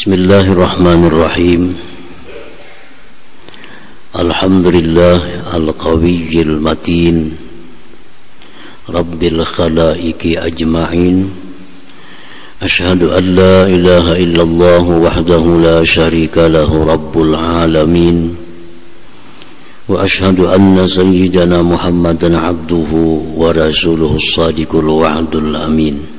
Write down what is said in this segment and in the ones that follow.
Bismillahirrahmanirrahim. Alhamdulillah al-qawiyyil matin Rabbil khalaiqi ajma'in. Ashhadu an la ilaha illallah wahdahu la syarika lahu rabbul alamin. Wa ashhadu anna sayyidana Muhammadan abduhu wa rasuluhu as-sadiqul wa'dul amin.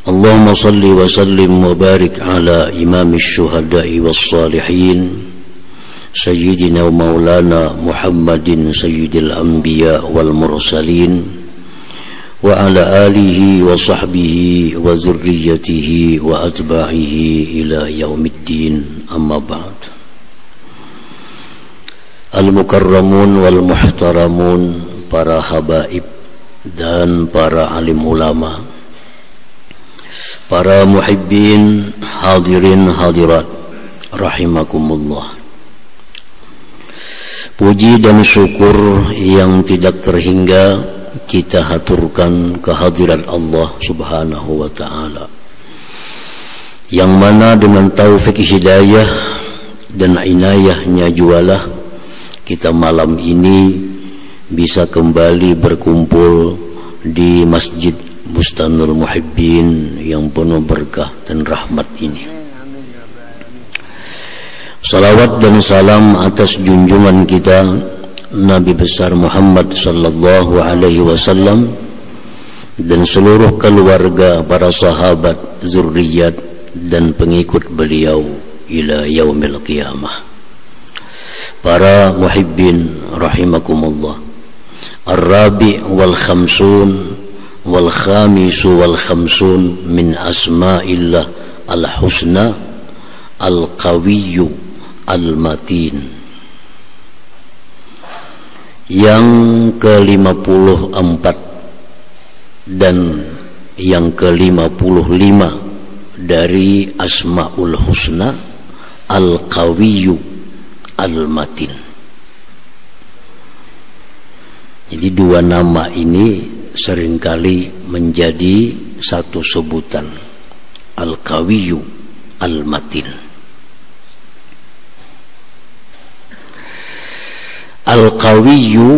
Allahumma salli wa sallim wa barik ala imamish syuhada'i was salihin Sayyidina wa maulana Muhammadin sayyidil anbiya wal mursalin wa ala alihi wa sahbihi wa zurriyatihi wa atba'ihi ila yaumiddin, amma ba'd. Al-mukarramun wal muhtaramun, para habaib dan para alim ulama, para muhibbin, hadirin hadirat rahimakumullah. Puji dan syukur yang tidak terhingga kita haturkan kehadirat Allah subhanahu wa ta'ala, yang mana dengan taufik hidayah dan inayahnya jualah kita malam ini bisa kembali berkumpul di Masjid Bustanul Muhibbin yang penuh berkah dan rahmat ini. Salawat dan salam atas junjungan kita Nabi besar Muhammad sallallahu alaihi wasallam dan seluruh keluarga, para sahabat, zurriyat dan pengikut beliau ila yaumil qiyamah. Para muhibbin rahimakumullah. Ar-rabi' wal khamsun wal khamisu wal khamsun min asma'illah al-husna al-qawiyyu al-matin. Yang ke-54 dan yang ke-55 dari asma'ul husna al-qawiyyu al-matin. Jadi dua nama ini seringkali menjadi satu sebutan, al-qawiyyu al-matin. Al-qawiyyu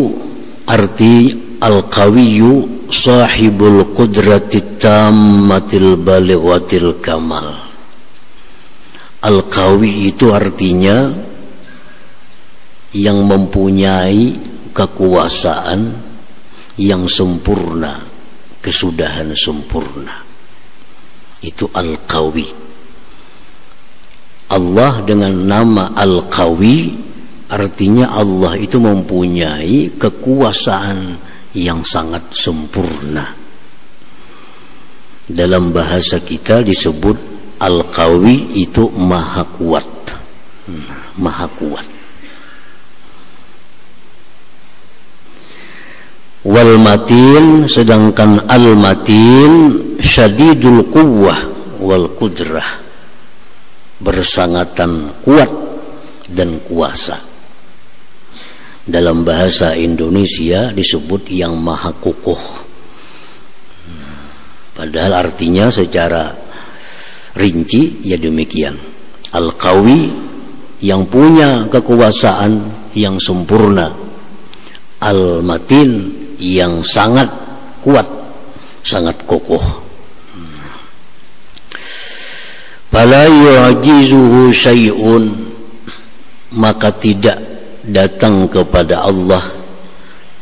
arti al-qawiyyu sahibul qudratit tammatil balighatil kamal. Al-qawi itu artinya yang mempunyai kekuasaan yang sempurna, kesudahan sempurna. Itu Al-Qawi. Allah dengan nama Al-Qawi artinya Allah itu mempunyai kekuasaan yang sangat sempurna. Dalam bahasa kita disebut Al-Qawi itu maha kuat. Maha kuat. Wal matin, sedangkan al matin syadidul quwwah wal qudrah, bersangatan kuat dan kuasa. Dalam bahasa Indonesia disebut yang maha kokoh, padahal artinya secara rinci ya demikian. Al-Qawi yang punya kekuasaan yang sempurna, Al-Matin yang sangat kuat, sangat kokoh. Fala yu'jizuhu syai'un, maka tidak datang kepada Allah,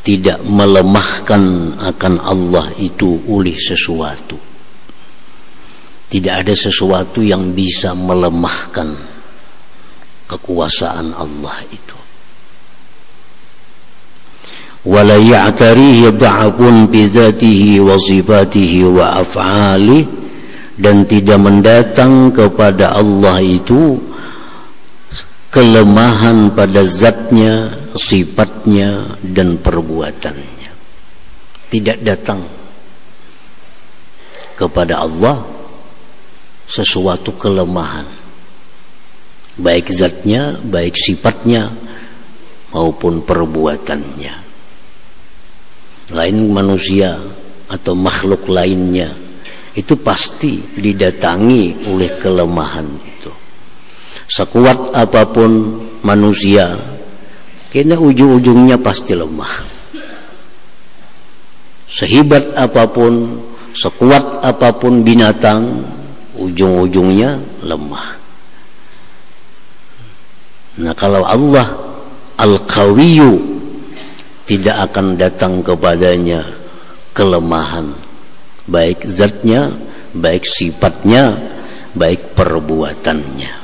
tidak melemahkan akan Allah itu oleh sesuatu. Tidak ada sesuatu yang bisa melemahkan kekuasaan Allah itu. Wala ya'tarihi da'afun bi dzatihi wa sifatihi wa af'alihi, dan tidak mendatang kepada Allah itu kelemahan pada zatnya, sifatnya dan perbuatannya. Tidak datang kepada Allah sesuatu kelemahan, baik zatnya, baik sifatnya maupun perbuatannya. Lain manusia atau makhluk lainnya itu pasti didatangi oleh kelemahan itu. Sekuat apapun manusia, kena ujung-ujungnya pasti lemah. Sehebat apapun, sekuat apapun binatang, ujung-ujungnya lemah. Nah, kalau Allah Al-Qawiyyu, tidak akan datang kepadanya kelemahan, baik zatnya, baik sifatnya, baik perbuatannya.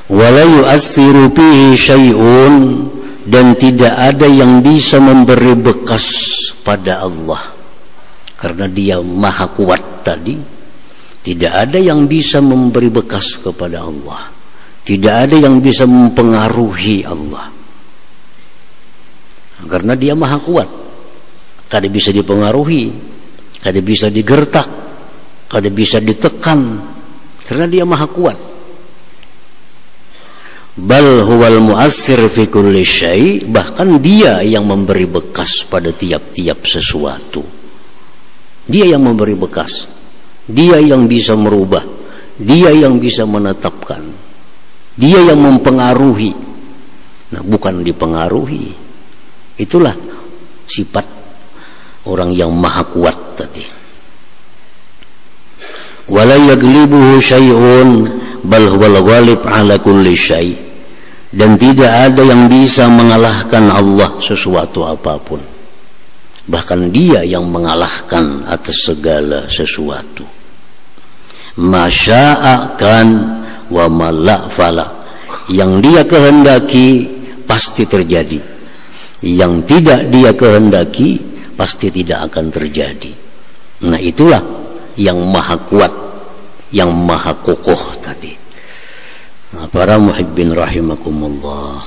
Wala yu'assiru fihi syai'un, dan tidak ada yang bisa memberi bekas pada Allah, karena Dia Maha Kuat tadi. Tidak ada yang bisa memberi bekas kepada Allah, tidak ada yang bisa mempengaruhi Allah, karena Dia Maha Kuat. Kada bisa dipengaruhi, kada bisa digertak, kada bisa ditekan, karena Dia Maha Kuat. Bal huwal mu'assir fi kulli syai', bahkan Dia yang memberi bekas pada tiap-tiap sesuatu. Dia yang memberi bekas, Dia yang bisa merubah, Dia yang bisa menetapkan, Dia yang mempengaruhi. Nah, bukan dipengaruhi. Itulah sifat orang yang Maha Kuat tadi. Wala yaglibuhu syai'un bal huwal ghalib ala kulli syai', dan tidak ada yang bisa mengalahkan Allah sesuatu apapun, bahkan Dia yang mengalahkan atas segala sesuatu. Masya'akan wa ma la fala, yang Dia kehendaki pasti terjadi, yang tidak Dia kehendaki pasti tidak akan terjadi. Nah, itulah yang Maha Kuat, yang Maha Kokoh tadi. Nah, para muhibbin rahimakumullah,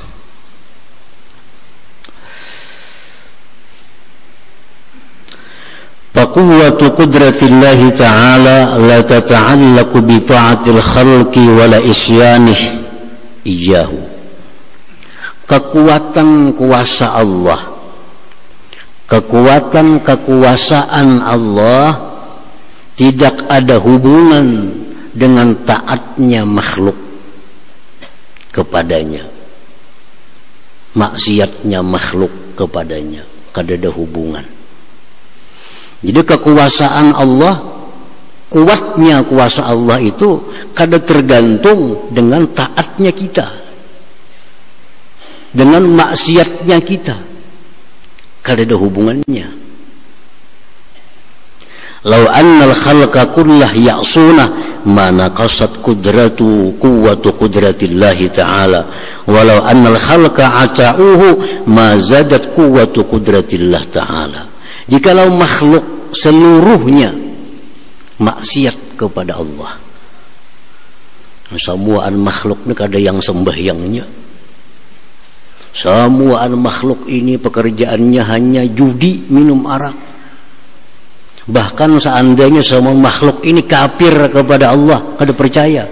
faquwwatu qudratillahi ta'ala la tata'allaqu bi ta'atil khalqi wala isyanih iyyahu. Kekuatan kuasa Allah, kekuatan kekuasaan Allah tidak ada hubungan dengan taatnya makhluk kepadanya, maksiatnya makhluk kepadanya, kada ada hubungan. Jadi kekuasaan Allah, kuatnya kuasa Allah itu kada tergantung dengan taatnya kita, dengan maksiatnya kita, kada ada hubungannya. Lau annal khalqa kullah ya'suna ma naqasat qudratu quwwatu qudratillahi ta'ala, walau annal khalqa ata'uhu ma zadat quwwatu qudratillah ta'ala. Jikalau makhluk seluruhnya maksiat kepada Allah, semuaan makhluk ini kada yang sembahyangnya, semuaan makhluk ini pekerjaannya hanya judi, minum arak. Bahkan seandainya semua makhluk ini kafir kepada Allah, kada percaya,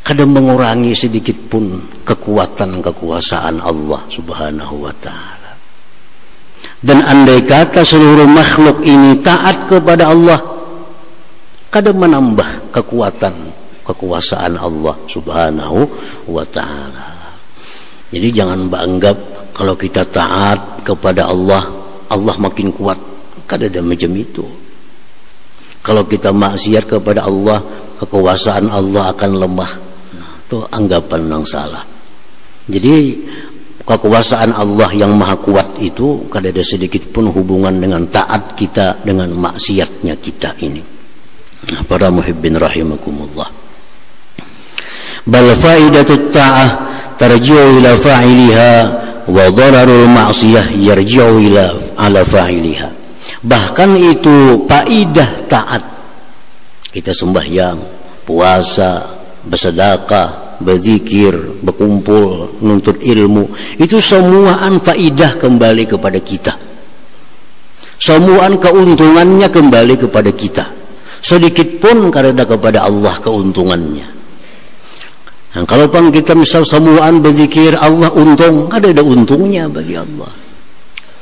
kada mengurangi sedikit pun kekuatan kekuasaan Allah subhanahu wa ta'ala. Dan andai kata seluruh makhluk ini taat kepada Allah, kada menambah kekuatan kekuasaan Allah subhanahu wa ta'ala. Jadi jangan menganggap kalau kita taat kepada Allah, Allah makin kuat. Kada ada macam itu. Kalau kita maksiat kepada Allah, kekuasaan Allah akan lemah. Nah, itu anggapan yang salah. Jadi kekuasaan Allah yang Maha Kuat itu kada ada sedikit pun hubungan dengan taat kita, dengan maksiatnya kita ini. Nah, para muhibbin rahimakumullah, bal faidatut ta'ah tarji'u ila fa'iliha wa dhararul ma'siyah yarji'u ila ala fa'iliha. Bahkan itu faidah taat, kita sembahyang, puasa, bersedekah, berzikir, berkumpul, menuntut ilmu, itu semuaan faidah kembali kepada kita, semuaan keuntungannya kembali kepada kita. Sedikit pun kada ada kepada Allah keuntungannya. Nah, kalau pun kita misal semuaan berzikir Allah untung, kada ada untungnya bagi Allah.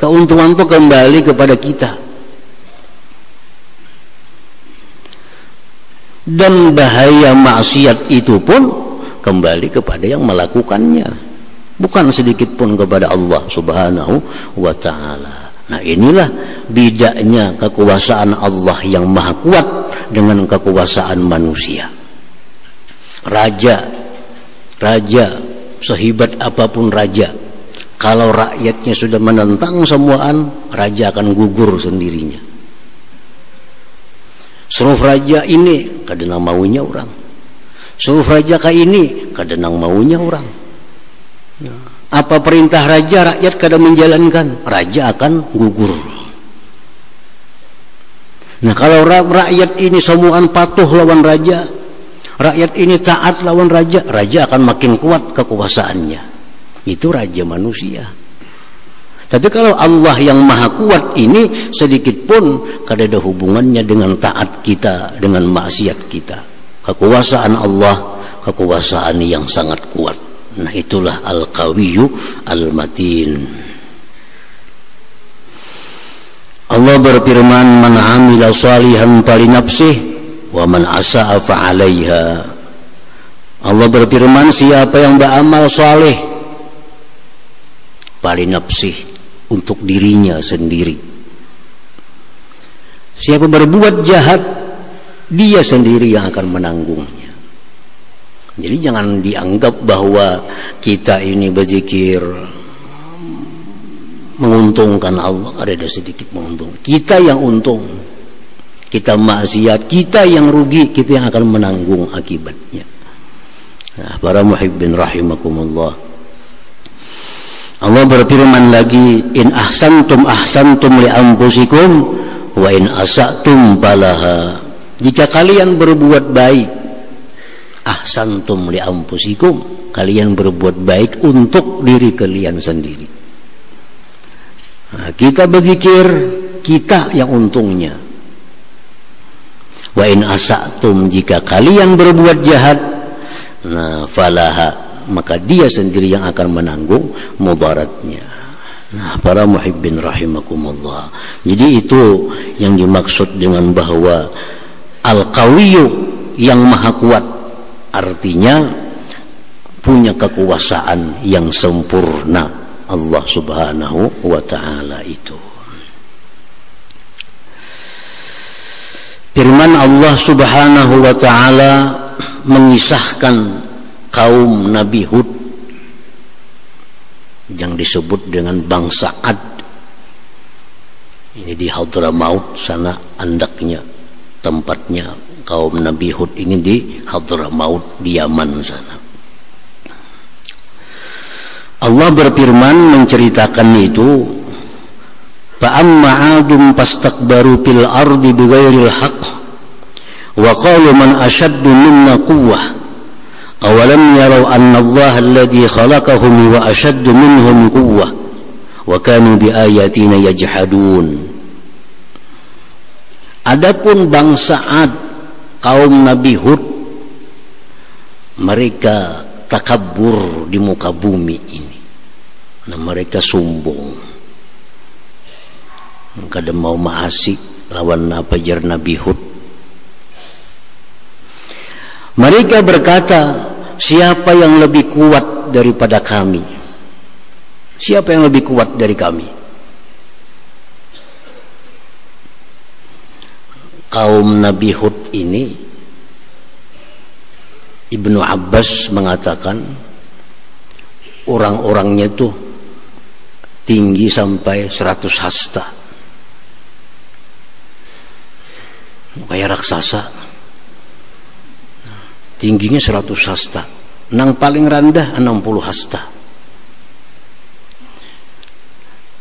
Keuntungan itu kembali kepada kita. Dan bahaya maksiat itu pun kembali kepada yang melakukannya, bukan sedikit pun kepada Allah Subhanahu wa ta'ala. Nah, inilah bedanya kekuasaan Allah yang maha kuat dengan kekuasaan manusia. Raja sehebat apapun raja, kalau rakyatnya sudah menentang semuaan, raja akan gugur sendirinya. Suruh raja ini kadang maunya orang, suruh raja kayak ini kadang maunya orang. Apa perintah raja, rakyat kadang menjalankan, raja akan gugur. Nah, kalau rakyat ini semuaan patuh lawan raja, rakyat ini taat lawan raja, raja akan makin kuat kekuasaannya. Itu raja manusia. Tapi kalau Allah yang maha kuat ini sedikit pun kada ada hubungannya dengan taat kita, dengan maksiat kita. Kekuasaan Allah, kekuasaan yang sangat kuat. Nah, itulah Al-Qawiyyu Al-Matin. Allah berfirman, man amila salihan falinafsih wa man asa'a fa'alaiha. Allah berfirman, siapa yang beramal saleh falinafsih, untuk dirinya sendiri. Siapa berbuat jahat, dia sendiri yang akan menanggungnya. Jadi jangan dianggap bahwa kita ini berzikir menguntungkan Allah, ada sedikit menguntung. Kita yang untung, kita maksiat, kita yang rugi, kita yang akan menanggung akibatnya. Nah, para muhibbin rahimakumullah, Allah berfirman lagi, in ahsantum ahsantum li anfusikum wa in asatum falaha. Jika kalian berbuat baik, ahsantum li anfusikum, kalian berbuat baik untuk diri kalian sendiri. Nah, kita berzikir, kita yang untungnya. Wa in asatum, jika kalian berbuat jahat, nah falaha, maka dia sendiri yang akan menanggung mudaratnya. Nah, para muhibbin rahimakumullah, jadi itu yang dimaksud dengan bahwa Al-Qawiyyu yang maha kuat, artinya punya kekuasaan yang sempurna Allah Subhanahu wa ta'ala itu. Firman Allah Subhanahu wa ta'ala mengisahkan kaum Nabi Hud yang disebut dengan bangsa Ad. Ini di Hadramaut sana andaknya, tempatnya kaum Nabi Hud ini di Hadramaut di Yaman sana. Allah berfirman menceritakan itu, fa amma 'adum fastakbaru fil ardi bighairil haqq wa qalu man ashaddu minna quwwah awalam yarau anna Allah alladhi khalaqahum wa ashaddu minhum quwwah wa kanu bi ayatina yajhadun. Adapun bangsa Ad, kaum Nabi Hud, mereka takabur di muka bumi ini. Nah, mereka sombong, kada mau maasik lawan apa jar Nabi Hud. Mereka berkata, siapa yang lebih kuat daripada kami? Siapa yang lebih kuat dari kami? Kaum Nabi Hud ini, Ibnu Abbas mengatakan orang-orangnya tuh tinggi sampai 100 hasta, kayak raksasa, tingginya 100 hasta, nang paling rendah 60 hasta.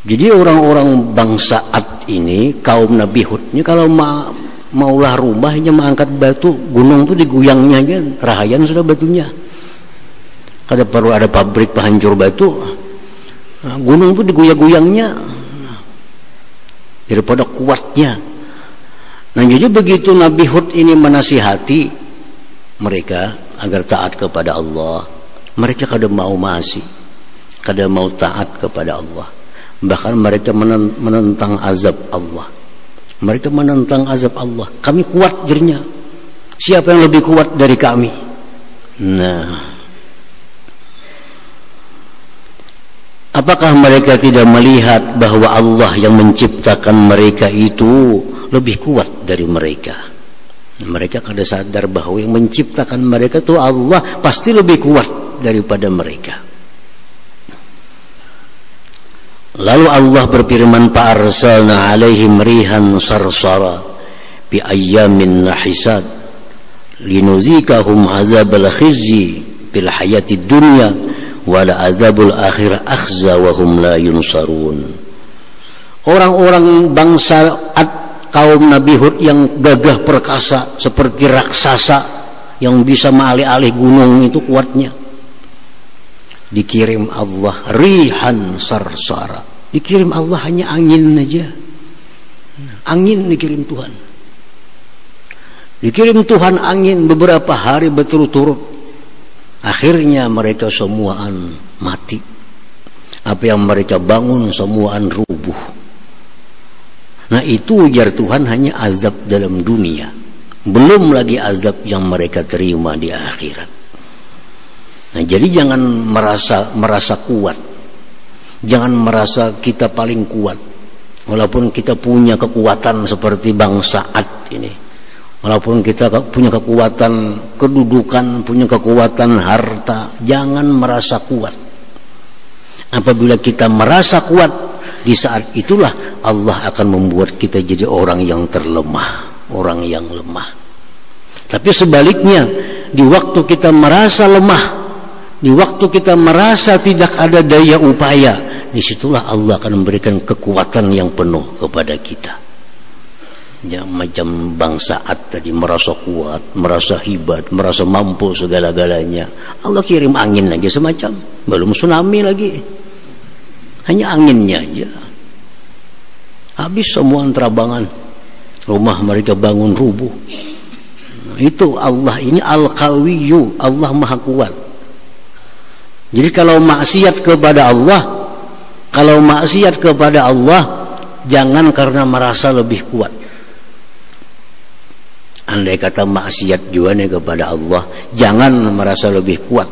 Jadi orang-orang bangsa Ad ini, kaum Nabi Hud ini, kalau maulah rumahnya mengangkat batu, gunung tuh diguyangnya aja, rahayan sudah batunya. Kada perlu ada pabrik penghancur batu, nah, gunung tuh diguyang-guyangnya daripada kuatnya. Nah, jadi begitu Nabi Hud ini menasihati mereka agar taat kepada Allah, mereka kada mau maasi, kada mau taat kepada Allah. Bahkan mereka menentang azab Allah. Mereka menentang azab Allah. Kami kuat jerinya. Siapa yang lebih kuat dari kami? Nah, apakah mereka tidak melihat bahwa Allah yang menciptakan mereka itu lebih kuat dari mereka? Mereka kada sadar bahwa yang menciptakan mereka itu Allah, pasti lebih kuat daripada mereka. Lalu Allah berfirman, fa'arsalna 'alaihim rihan sarsara bi ayyamin nahisat linuzikahum azabal khizyi fil hayatid dunya wala azabul akhirah akhza wa hum la yunsarun. Orang-orang bangsa kaum Nabi Hud yang gagah perkasa seperti raksasa yang bisa mengalih-alih gunung itu kuatnya, dikirim Allah rihan sarsara. Dikirim Allah hanya angin aja. Angin dikirim Tuhan. Dikirim Tuhan angin beberapa hari berturut-turut. Akhirnya mereka semuaan mati. Apa yang mereka bangun semuaan rubuh. Nah, itu ujar Tuhan hanya azab dalam dunia. Belum lagi azab yang mereka terima di akhirat. Nah, jadi jangan merasa kuat. Jangan merasa kita paling kuat. Walaupun kita punya kekuatan seperti bangsa Ad ini. Walaupun kita punya kekuatan kedudukan, punya kekuatan harta, jangan merasa kuat. Apabila kita merasa kuat, di saat itulah Allah akan membuat kita jadi orang yang terlemah, orang yang lemah. Tapi sebaliknya, di waktu kita merasa lemah, di waktu kita merasa tidak ada daya upaya, disitulah Allah akan memberikan kekuatan yang penuh kepada kita. Ya, macam bangsa Ad tadi merasa kuat, merasa hebat, merasa mampu segala-galanya. Allah kirim angin lagi semacam, belum tsunami lagi, hanya anginnya aja. Habis semua terabangan, rumah mereka bangun rubuh. Nah, itu Allah ini Al-Qawiyyu, Allah Maha Kuat. Jadi kalau maksiat kepada Allah, jangan karena merasa lebih kuat. Andai kata maksiat juga nih kepada Allah, jangan merasa lebih kuat.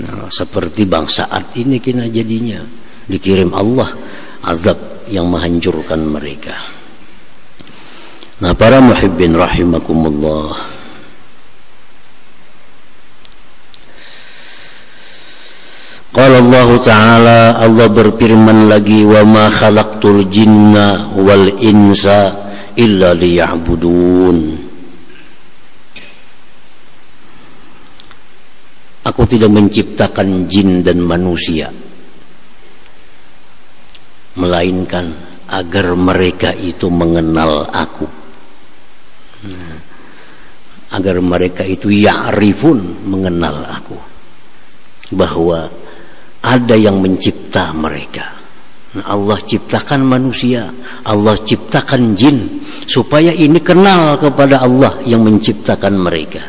Nah, seperti bangsa Ad ini kena jadinya, dikirim Allah azab yang menghancurkan mereka. Nah, para muhibbin rahimakumullah, qala Allah Ta'ala, Allah berfirman lagi, wa ma khalaqtul jinna wal insa illa liya'budun. Aku tidak menciptakan jin dan manusia melainkan agar mereka itu mengenal aku. Agar mereka itu ya'rifun, mengenal aku, bahwa ada yang mencipta mereka. Allah ciptakan manusia, Allah ciptakan jin, supaya ini kenal kepada Allah yang menciptakan mereka.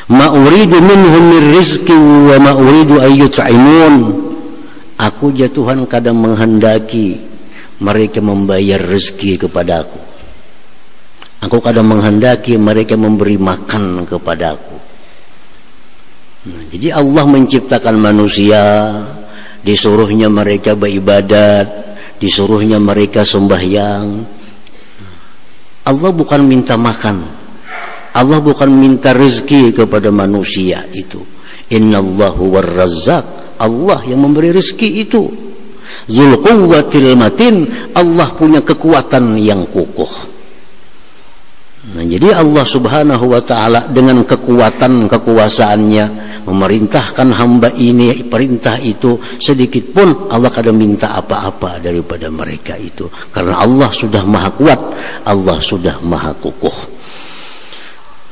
Ma uridu minhum min rizqi wa ma uridu an yut'imun. Aku ya Tuhan kadang menghendaki mereka membayar rezeki kepada aku. Aku kadang menghendaki mereka memberi makan kepadaku. Nah, jadi Allah menciptakan manusia, disuruhnya mereka beribadat, disuruhnya mereka sembahyang. Allah bukan minta makan, Allah bukan minta rezeki kepada manusia itu. Innallahu war-razzaq, Allah yang memberi rezeki itu. Dzul quwwatil matin, Allah punya kekuatan yang kokoh. Nah, jadi Allah Subhanahu wa Ta'ala dengan kekuatan kekuasaannya memerintahkan hamba ini, perintah itu sedikit pun Allah kada minta apa-apa daripada mereka itu, karena Allah sudah maha kuat, Allah sudah maha kokoh.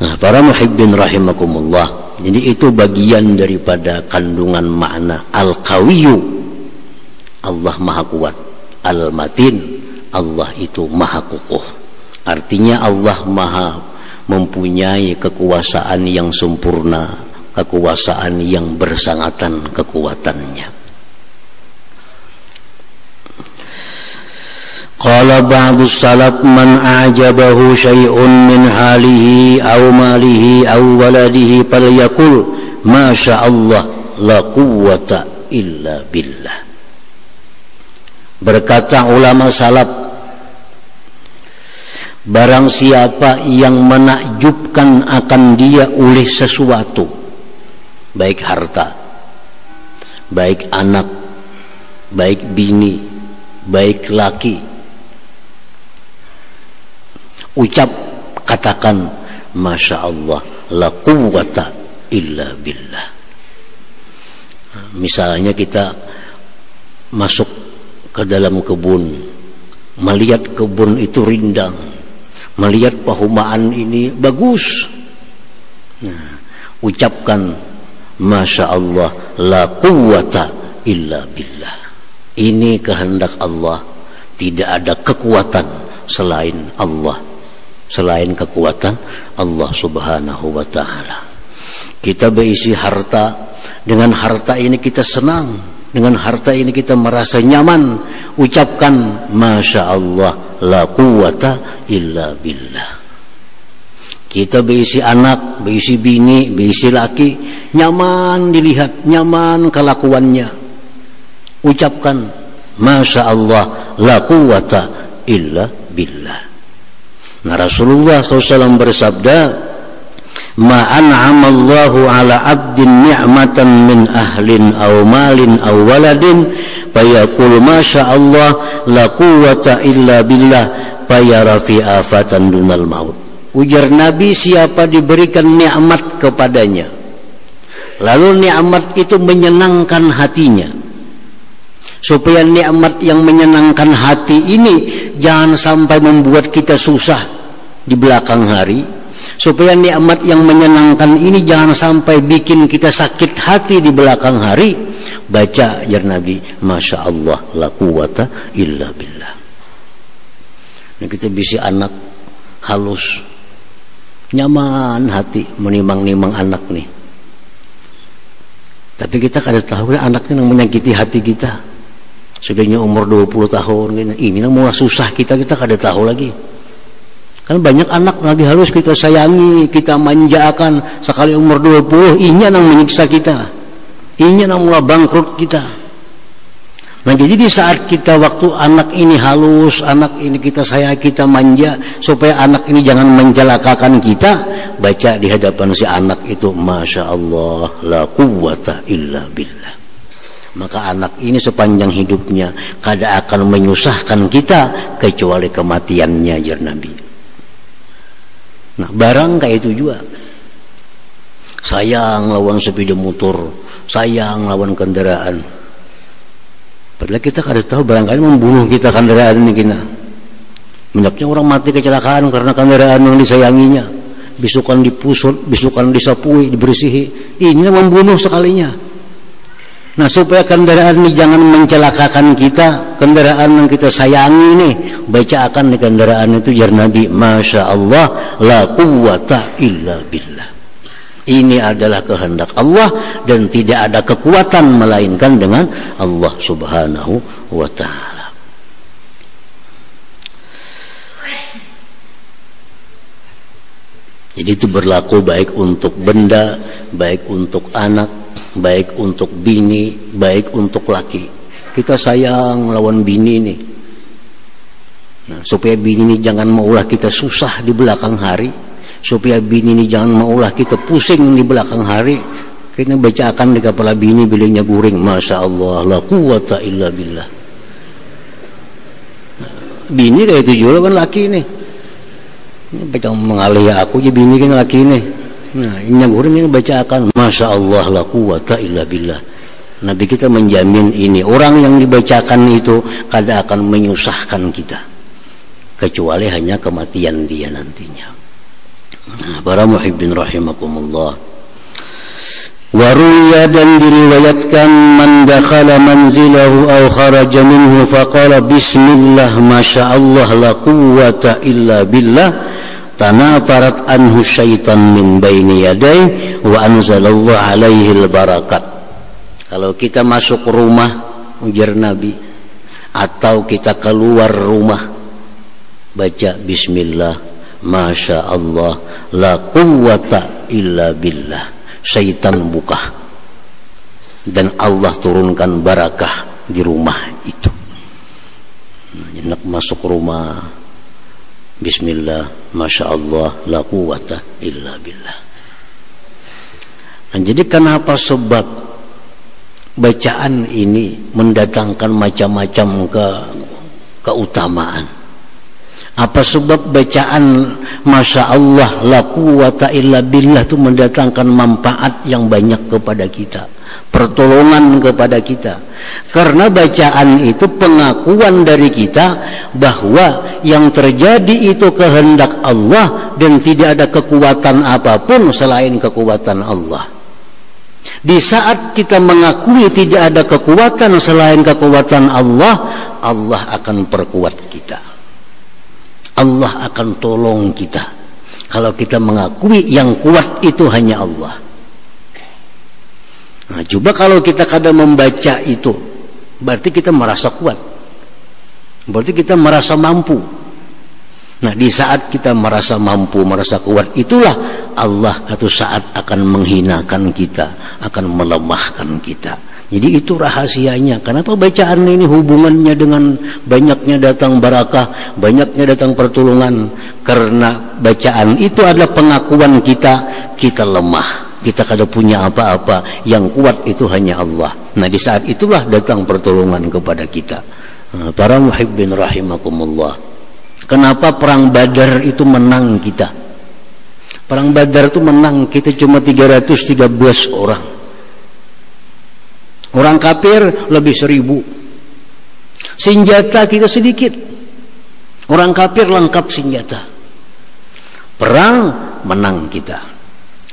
Nah, para muhibbin rahimakumullah, jadi itu bagian daripada kandungan makna Al-Qawiyyu, Allah maha kuat, Al-Matin, Allah itu maha kokoh. Artinya Allah maha mempunyai kekuasaan yang sempurna, kekuasaan yang bersangatan kekuatannya. Qala ba'du salaf man a'jabahu syai'un min halihi aw malihi aw waladihi falyaqul masya Allah la quwwata illa billah. Berkata ulama salaf, barang siapa yang menakjubkan akan dia oleh sesuatu, baik harta, baik anak, baik bini, baik laki, ucap, katakan masya Allah la quwwata illa billah. Misalnya kita masuk ke dalam kebun, melihat kebun itu rindang, melihat perumahan ini bagus, nah, ucapkan masya Allah la quwwata illa billah. Ini kehendak Allah, tidak ada kekuatan selain Allah, selain kekuatan Allah subhanahu wa ta'ala. Kita berisi harta, dengan harta ini kita senang, dengan harta ini kita merasa nyaman, ucapkan masya Allah la quwwata illa billah. Kita berisi anak, berisi bini, berisi laki, nyaman dilihat, nyaman kelakuannya, ucapkan masya Allah la quwwata illa billah. Nah, Rasulullah SAW bersabda, ma an'amallahu ala abdin ni'matan min ahlin aw malin aw waladin fayaqul masya Allah la quwwata illa billah fayara fi afatan dunal maut. Ujar Nabi, siapa diberikan nikmat kepadanya lalu nikmat itu menyenangkan hatinya, supaya nikmat yang menyenangkan hati ini jangan sampai membuat kita susah di belakang hari, supaya nikmat yang menyenangkan ini jangan sampai bikin kita sakit hati di belakang hari, baca ya Nabi masya Allah la quwwata illa billah. Nah, kita bisa anak halus, nyaman hati menimang-nimang anak nih, tapi kita kada tahu anaknya yang menyakiti hati kita. Sudahnya umur 20 tahun ini mulai susah kita kada tahu lagi. Kan banyak anak lagi harus kita sayangi, kita manjakan. Sekali umur 20 inya nang menyiksa kita, inya nang mulai bangkrut kita. Nah, jadi di saat kita waktu anak ini halus, anak ini kita sayang, kita manja, supaya anak ini jangan mencelakakan kita, baca di hadapan si anak itu masya Allah la quwwata illa billah. Maka anak ini sepanjang hidupnya kada akan menyusahkan kita kecuali kematiannya ya Nabi. Nah, barang kayak itu juga, sayang lawan sepeda motor, sayang lawan kendaraan, padahal kita kada tahu barangkali membunuh kita kendaraan ini kena. Banyaknya orang mati kecelakaan karena kendaraan yang disayanginya, bisukan dipusut, bisukan disapui, dibersihi, ini membunuh sekalinya. Nah, supaya kendaraan ini jangan mencelakakan kita, kendaraan yang kita sayangi ini, baca akan di kendaraan itu jar Nabi masya Allah la quwwata illa billah. Ini adalah kehendak Allah dan tidak ada kekuatan melainkan dengan Allah subhanahu wa ta'ala. Jadi itu berlaku baik untuk benda, baik untuk anak, baik untuk bini, baik untuk laki. Kita sayang lawan bini ini, nah, supaya bini ini jangan maulah kita susah di belakang hari, supaya bini ini jangan maulah kita pusing di belakang hari, kita bacakan di kepala bini bilingnya guring masya Allah la quwwata illa billah. Nah, bini kayak itu juga kan laki ini baca mengalih aku aja bini kan laki ini. Nah, ini yang guring ini bacakan masya Allah la quwwata illa billah. Nabi kita menjamin ini, orang yang dibacakan itu kada akan menyusahkan kita kecuali hanya kematian dia nantinya. Nah, para muhibbin rahimakumullah, waruya dan diriwayatkan man dakhala manzilahu aw kharaja minhu faqala bismillah masya Allah la quwwata illa billah tanafarat anhu syaitan min baini yadai wa anzalallahu alaihi barakat. Kalau kita masuk rumah, ujar Nabi, atau kita keluar rumah, baca bismillah, masya Allah, la quwwata illa billah, syaitan buka dan Allah turunkan barakah di rumah itu. Nak masuk rumah, bismillah, masya Allah, la quwwata illa billah. Nah, jadi kenapa sebab bacaan ini mendatangkan macam-macam keutamaan? Apa sebab bacaan masya Allah, la quwwata illa billah itu mendatangkan manfaat yang banyak kepada kita, pertolongan kepada kita? Karena bacaan itu pengakuan dari kita bahwa yang terjadi itu kehendak Allah dan tidak ada kekuatan apapun selain kekuatan Allah. Di saat kita mengakui tidak ada kekuatan selain kekuatan Allah, Allah akan perkuat kita, Allah akan tolong kita. Kalau kita mengakui yang kuat itu hanya Allah. Nah, coba kalau kita kadang membaca itu, berarti kita merasa kuat, berarti kita merasa mampu. Nah, di saat kita merasa mampu, merasa kuat, itulah Allah satu saat akan menghinakan kita, akan melemahkan kita. Jadi itu rahasianya. Kenapa bacaan ini hubungannya dengan banyaknya datang barakah, banyaknya datang pertolongan? Karena bacaan itu adalah pengakuan kita lemah, kita kada punya apa-apa, yang kuat itu hanya Allah. Nah, di saat itulah datang pertolongan kepada kita. Para muhibbin rahimakumullah, kenapa perang Badar itu menang kita? Perang Badar itu menang kita cuma 313 orang. Orang kafir lebih 1000. Senjata kita sedikit, orang kafir lengkap senjata. Perang menang kita.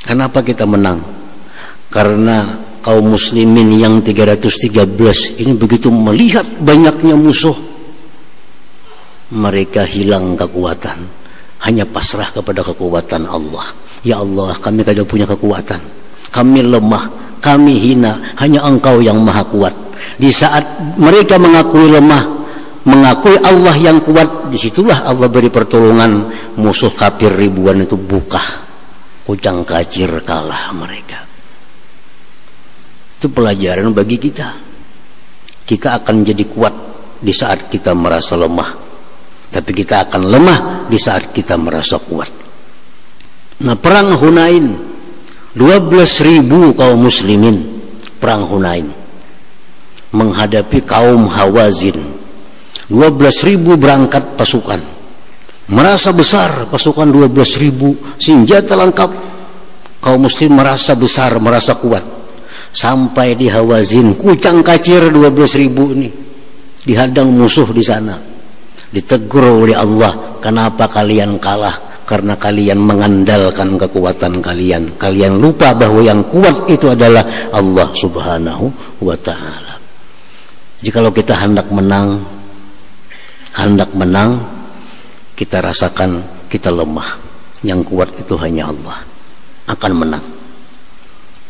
Kenapa kita menang? Karena kaum muslimin yang 313 ini begitu melihat banyaknya musuh, mereka hilang kekuatan, hanya pasrah kepada kekuatan Allah. Ya Allah, kami tidak punya kekuatan, kami lemah, kami hina, hanya Engkau yang maha kuat. Di saat mereka mengakui lemah, mengakui Allah yang kuat, disitulah Allah beri pertolongan. Musuh kafir ribuan itu buka, kucang kacir kalah mereka. Itu pelajaran bagi kita. Kita akan jadi kuat di saat kita merasa lemah, tapi kita akan lemah di saat kita merasa kuat. Nah, perang Hunain, 12.000 kaum muslimin perang Hunain menghadapi kaum Hawazin. 12.000 berangkat pasukan, merasa besar pasukan 12.000, senjata lengkap. Kaum muslim merasa besar, merasa kuat. Sampai di Hawazin, kucang kacir 12.000 ini dihadang musuh di sana. Ditegur oleh Allah, kenapa kalian kalah? Karena kalian mengandalkan kekuatan kalian. Kalian lupa bahwa yang kuat itu adalah Allah subhanahu wa ta'ala. Jikalau kita hendak menang, kita rasakan kita lemah, yang kuat itu hanya Allah, akan menang.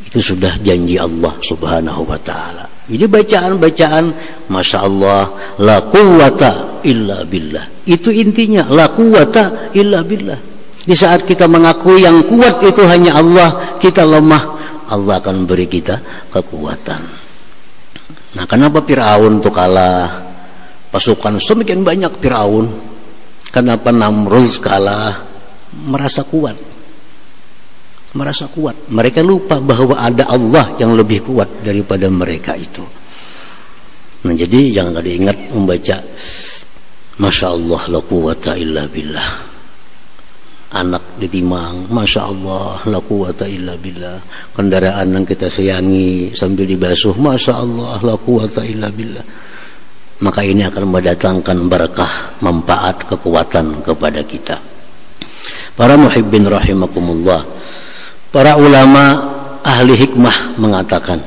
Itu sudah janji Allah subhanahu wa ta'ala. Jadi bacaan-bacaan masya Allah, la quwwata illa billah, itu intinya, la quwwata illa billah. Di saat kita mengakui yang kuat itu hanya Allah, kita lemah, Allah akan beri kita kekuatan. Nah, kenapa Fir'aun itu kalah? Pasukan semakin banyak Fir'aun. Kenapa Namrud kalah? Merasa kuat, merasa kuat. Mereka lupa bahwa ada Allah yang lebih kuat daripada mereka itu. Nah, jadi jangan diingat membaca masya Allah, la quwwata illa billah. Anak ditimang, masya Allah, la quwwata illa billah. Kendaraan yang kita sayangi sambil dibasuh, masya Allah, la quwwata illa billah. Maka ini akan mendatangkan barakah, manfaat, kekuatan kepada kita. Para muhibbin rahimakumullah, para ulama ahli hikmah mengatakan,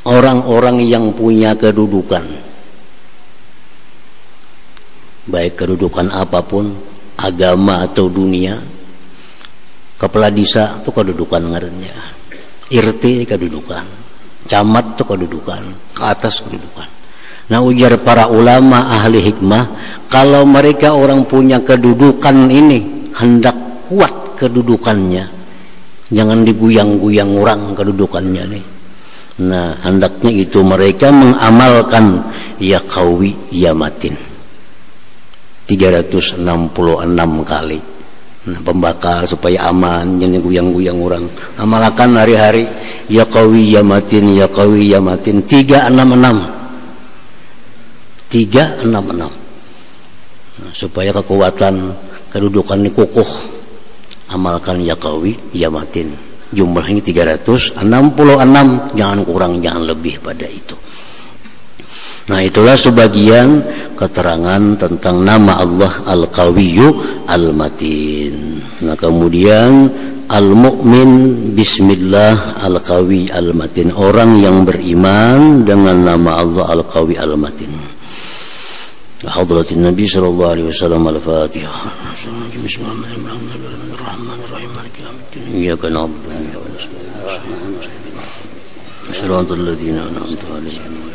orang-orang yang punya kedudukan, baik kedudukan apapun, agama atau dunia, Kepala desa itu kedudukan ngarannya, RT kedudukan, camat itu kedudukan, ke atas kedudukan. Nah, ujar para ulama ahli hikmah, kalau mereka orang punya kedudukan ini hendak kuat kedudukannya, jangan diguyang-guyang orang kedudukannya nih. Nah, hendaknya itu mereka mengamalkan ya qawi ya matin 366 kali. Nah, pembakal supaya aman, jangan guyang-guyang orang. Amalkan hari-hari ya qawi ya matin, ya qawi ya matin 366. 366. Nah, supaya kekuatan kedudukan ini kukuh. Amalkan ya qawi ya matin. Jumlahnya 366, jangan kurang jangan lebih pada itu. Nah, itulah sebagian keterangan tentang nama Allah Al-Qawiyyu Al-Matin. Nah, kemudian Al-Mu'min Bismillah Al-Qawi Al-Matin, orang yang beriman dengan nama Allah Al-Qawi Al-Matin. Hadratin Nabi sallallahu alaihi wasallam. Al-Fatihah. Bismillahirrahmanirrahim. Iyyaka na'budu wa iyyaka nasta'in. Shiratal ladzina an'amta 'alaihim.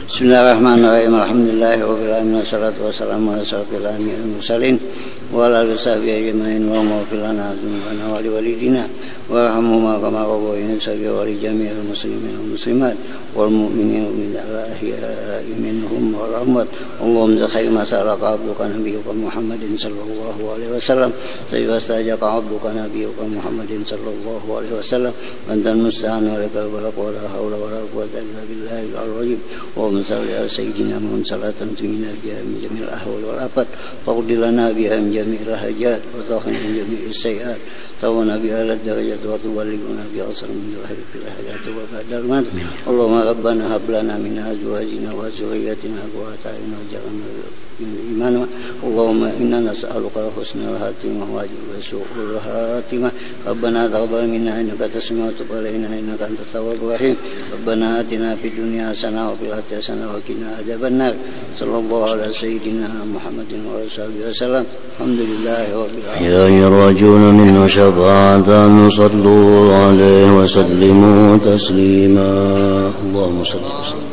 Bismillahirrahmanirrahim. Alhamdulillahirabbil alamin wassalatu wassalamu ala asyrofil anbiya'i wal mursalin wa ala alihi washabihi ajmain wa maghfir lana dzunubana wa liwalidina warhamhuma kama rabbayana saghira wa li jami'il muslimin wal muslimat wal mu'minin wal ahya'i minhum wa rahmat. Allahumma zakhair ma saraka abduka nabiyyuka Muhammadin sallallahu alaihi wasallam sayyidaka abduka nabiyyuka Muhammadin sallallahu alaihi wasallam antal musta'an wa lakal balagh wa la haula wa la quwwata illa billahil aliyyil azim. صل على سيدنا محمد صلاة تنجينا بها من جميع الأهوال والآفات تقضي لنا بها من جميع الحاجات وتغفر من جميع السيئات ترفعنا بها الدرجات وتبلغنا بها أصل من الخير في الحياة وبعد الموت. اللهم ربنا هب لنا من أزواجنا وذرياتنا قرة أعين واجعلنا الإيمان. اللهم إنا نسألك حسن الخاتمة وأجر سوء الخاتمة. ربنا تقبل منا إنك تسمع وتب علينا إنك أنت التواب الرحيم. ربنا آتنا في الدنيا حسنة وفي الآخرة حسنة وقنا عذاب النار. صلى الله على سيدنا محمد وصحبه وسلم. الحمد لله رب العالمين. يا يرجون منه شفاعة صلوا عليه وسلموا تسليما. اللهم صل وسلم.